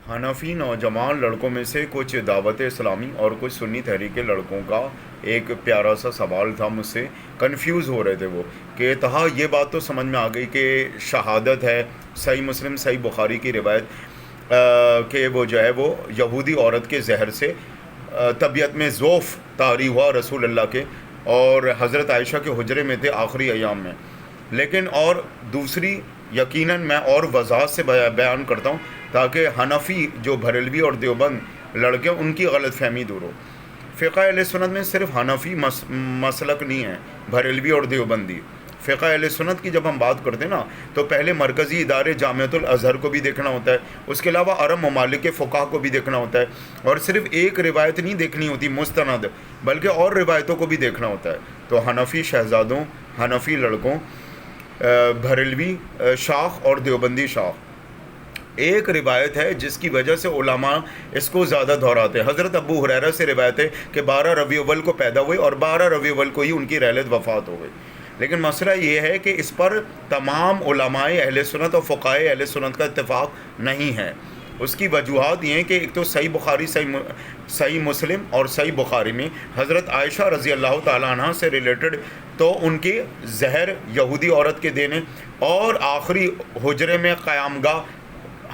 حنفی نوجوان لڑکوں میں سے کچھ دعوت اسلامی اور کچھ سنی تحریک لڑکوں کا ایک پیارا سا سوال تھا مجھ سے. کنفیوز ہو رہے تھے وہ کہ تہا یہ بات تو سمجھ میں آ گئی کہ شہادت ہے، صحیح مسلم صحیح بخاری کی روایت کہ وہ جو ہے وہ یہودی عورت کے زہر سے طبیعت میں ضعف طاری ہوا رسول اللہ کے، اور حضرت عائشہ کے حجرے میں تھے آخری ایام میں. لیکن اور دوسری یقیناً میں اور وضاحت سے بیان کرتا ہوں تاکہ حنفی جو بریلوی اور دیوبند لڑکے ان کی غلط فہمی دور ہو. فقہ اہل سنت میں صرف حنفی مسلک نہیں ہے، بریلوی اور دیوبندی. فقہ اہل سنت کی جب ہم بات کرتے ہیں نا تو پہلے مرکزی ادارے جامعۃ الازہر کو بھی دیکھنا ہوتا ہے، اس کے علاوہ عرب ممالک کے فقہ کو بھی دیکھنا ہوتا ہے، اور صرف ایک روایت نہیں دیکھنی ہوتی مستند، بلکہ اور روایتوں کو بھی دیکھنا ہوتا ہے. تو حنفی شہزادوں، حنفی لڑکوں، بریلوی شاخ اور دیوبندی شاخ، ایک روایت ہے جس کی وجہ سے علماء اس کو زیادہ دہراتے ہیں. حضرت ابو ہریرہ سے روایت ہے کہ 12 ربیع الاول کو پیدا ہوئے اور 12 ربیع الاول کو ہی ان کی رحلت وفات ہو گئی. لیکن مسئلہ یہ ہے کہ اس پر تمام علماء اہل سنت اور فقہاء اہل سنت کا اتفاق نہیں ہے. اس کی وجوہات یہ ہیں کہ ایک تو صحیح بخاری، صحیح مسلم اور صحیح بخاری میں حضرت عائشہ رضی اللہ تعالیٰ عنہ سے ریلیٹڈ تو ان کی زہر یہودی عورت کے دینے، اور آخری حجرے میں قیام گاہ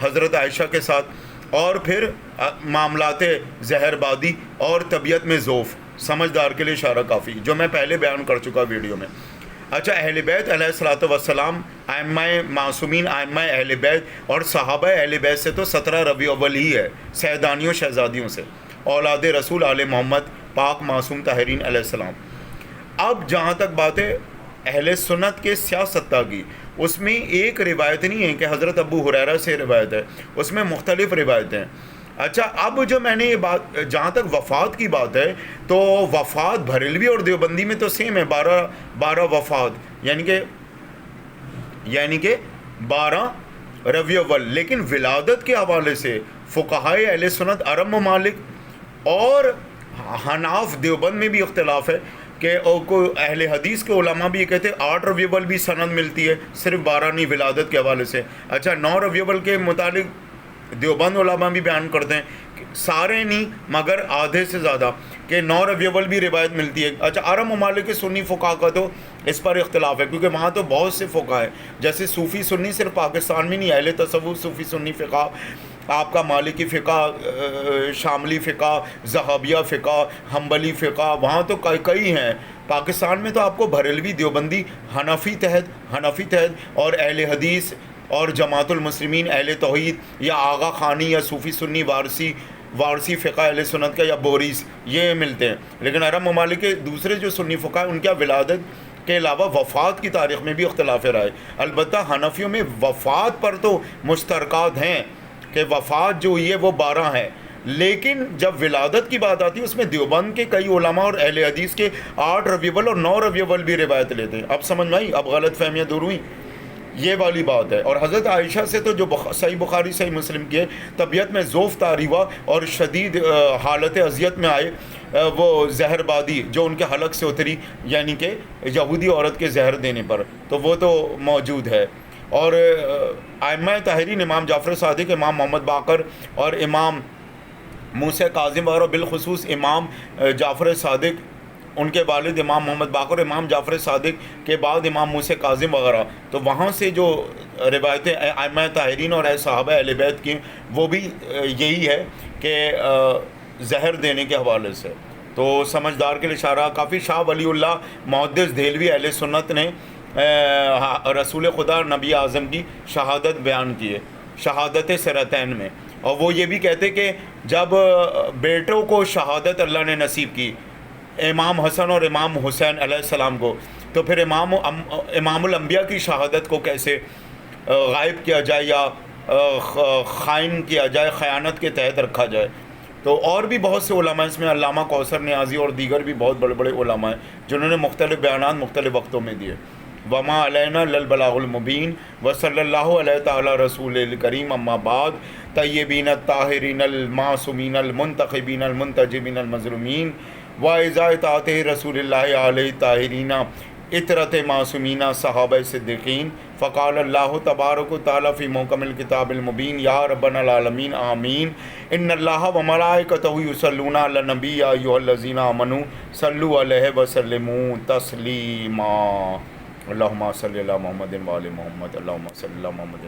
حضرت عائشہ کے ساتھ، اور پھر معاملات زہر بادی اور طبیعت میں ضعف. سمجھدار کے لیے اشارہ کافی، جو میں پہلے بیان کر چکا ویڈیو میں. اچھا، اہل بیت علیہ الصلوۃ والسلام، ائمہ معصومین، ائمہ اہل بیت اور صحابہ اہل بیت سے تو 17 ربیع الاول ہی ہے، سیدانیوں شہزادیوں سے، اولاد رسول آل محمد پاک معصوم طاہرین علیہ السلام. اب جہاں تک بات ہے اہل سنت کے سیاستہ کی، اس میں ایک روایت نہیں ہے کہ حضرت ابو ہریرہ سے روایت ہے، اس میں مختلف روایتیں ہیں. اچھا، اب جو میں نے یہ بات، جہاں تک وفات کی بات ہے تو وفات بریلوی اور دیوبندی میں تو سیم ہے، 12 وفات، یعنی کہ 12 ربیع الاول. لیکن ولادت کے حوالے سے فقہاء اہل سنت عرب ممالک اور حناف دیوبند میں بھی اختلاف ہے کہ اہل حدیث کے علماء بھی یہ کہتے ہیں 8 ربیع الاول بھی سند ملتی ہے، صرف 12 نہیں ولادت کے حوالے سے. اچھا، 9 ربیع الاول کے متعلق دیوبند علماء بھی بیان کرتے ہیں، سارے نہیں مگر آدھے سے زیادہ، کہ 9 ربیع الاول بھی روایت ملتی ہے. اچھا، عرب ممالک کے سنی فقہ کا تو اس پر اختلاف ہے، کیونکہ وہاں تو بہت سے فقہ ہیں، جیسے صوفی سنی صرف پاکستان میں نہیں، اہل تصوف صوفی سنی فقہ، آپ کا مالکی فقہ، شاملی فقہ، ذہابیہ فقہ، حنبلی فقہ، وہاں تو کئی ہیں. پاکستان میں تو آپ کو بریلوی، دیوبندی، حنفی تحت اور اہل حدیث اور جماعت المسلمین، اہل توحید، یا آغا خانی یا صوفی سنی وارسی فقہ اہل سنت کا، یا بوریس، یہ ملتے ہیں. لیکن عرب ممالک کے دوسرے جو سنی فقہ ہیں ان کا ولادت کے علاوہ وفات کی تاریخ میں بھی اختلاف رائے. البتہ حنفیوں میں وفات پر تو مشترکات ہیں کہ وفات جو ہوئی ہے وہ 12 ہے، لیکن جب ولادت کی بات آتی ہے اس میں دیوبند کے کئی علماء اور اہل حدیث کے 8 ربیع الاول اور 9 ربیع الاول بھی روایت لیتے ہیں. اب سمجھ میں آئی؟ اب غلط فہمیاں دور ہوئیں، یہ والی بات ہے. اور حضرت عائشہ سے تو جو صحیح بخاری صحیح مسلم کی ہے، طبیعت میں ضعف طاری ہوا اور شدید حالت اذیت میں آئے، وہ زہر بادی جو ان کے حلق سے اتری، یعنی کہ یہودی عورت کے زہر دینے پر، تو وہ تو موجود ہے. اور ائمہ طاہرین، امام جعفر صادق، امام محمد باقر اور امام موسیٰ کاظم وغیرہ، بالخصوص امام جعفر صادق، ان کے والد امام محمد باقر، امام جعفر صادق کے بعد امام موسیٰ کاظم وغیرہ، تو وہاں سے جو روایتیں ائمہ طاہرین اور صحابہ اہل بیت کی، وہ بھی یہی ہے کہ زہر دینے کے حوالے سے. تو سمجھدار کے لیے اشارہ کافی. شاہ ولی اللہ محدث دہلوی اہل سنت نے رسول خدا نبی اعظم کی شہادت بیان کی ہے، شہادت سرتین میں، اور وہ یہ بھی کہتے کہ جب بیٹوں کو شہادت اللہ نے نصیب کی، امام حسن اور امام حسین علیہ السلام کو، تو پھر امام الانبیاء کی شہادت کو کیسے غائب کیا جائے یا خائن کیا جائے، خیانت کے تحت رکھا جائے. تو اور بھی بہت سے علماء، اس میں علامہ کوثر نیازی اور دیگر بھی بہت بڑے بڑے علماء ہیں جنہوں نے مختلف بیانات مختلف وقتوں میں دیے. وما علینا الا البلاغ المبین وصلی اللہ علیہ تعالی رسول الکریم. اما بعد، طیبین الطاہرین المعصومین المنتخبین المنتجبین المظلومین وَإِذَا اطاعتِ رسول اللہ علیہ طاہرین اطرت معصومین صحابہ صدیقین فقال اللہ تبارک و تعالیٰ فی محکم الکتاب المبین یا ربنا العالمین آمین ان اللہ و ملائکتہ یصلون علی النبی یا ایھا الذین آمنوا صلوا علیہ وسلموا تسلیما اللہم صلی علی محمد و علی محمد اللہم صلی علی محمد